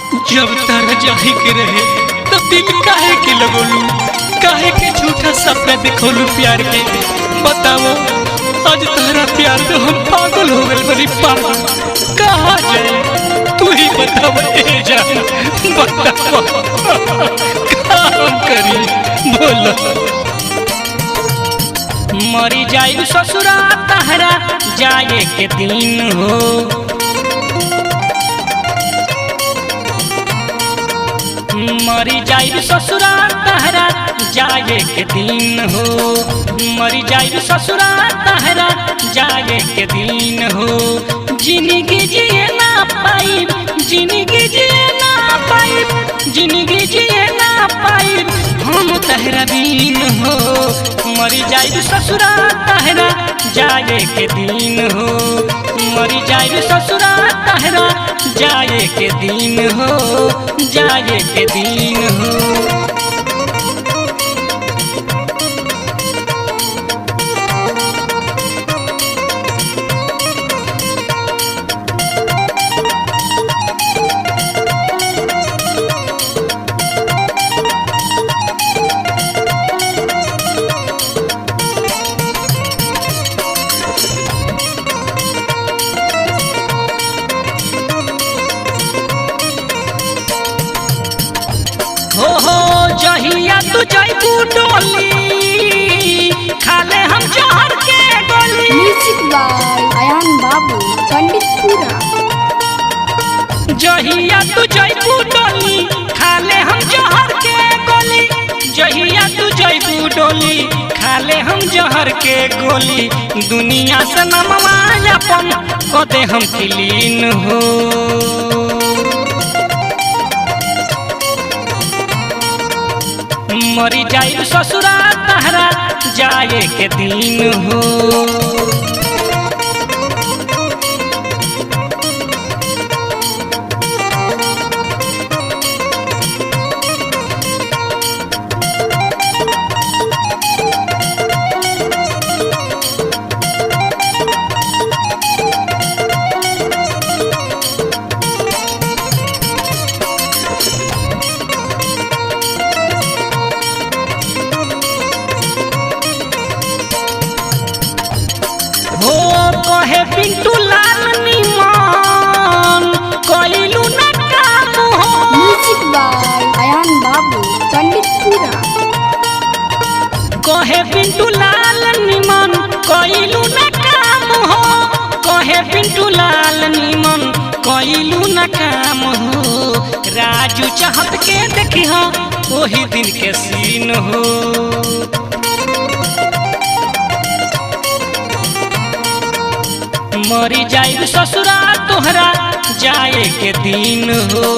जब तारा जाही के रहे तब दिल काहे के लगोलू, काहे के झूठा सपना दिखोलू प्यार के। बताओ आज तारा प्यार तो हम पागल हो गए, बड़ी पागल। कहाँ जाए तू ही बताओ ए जान, बताओ कहाँ हम करी बोलो। मरी जाए ससुरा तहरा जाए के दिन हो, मरी जाए ससुरा तहरा जाए के दिन हो, मरी जाए ससुरा तहरा जाए के दिन हो। जिंदगी जिए ना पाई, जिंदगी जिए ना पाई, जिंदगी जिए ना पाई हम तहरा दिन हो। मरी जाए ससुरा तहरा जाए के दिन हो, मरी जाए ससुरा तहरा जाए के दिन हो, जाए के दिन हो। हो जहिया तू जइबू डोली खाले हम जहर के गोली। म्यूजिक बाय अयान बाबू पंडितपुरा। जहिया तू जइबू डोली खाले हम जहर के गोली, जहिया तू जइबू डोली खाले हम जहर के गोली। दुनिया से नमवा अपन कदे हम क्लीन हो, मरी जाए ससुरा तहरा जाए के दिन हो। हो कहे पिंटू लाल निमन कइलू ना काम हो। म्यूजिक बाय अयान बाबू पंडितपुरा। कहे पिंटू लाल निमन कइलू ना काम हो, कहे पिंटू लाल निमन कइलू ना काम हो। राजू चाहत के देखी हो वही दिन के सीन हो, मरी जाए ससुरा तोहरा जाए के दिन हो।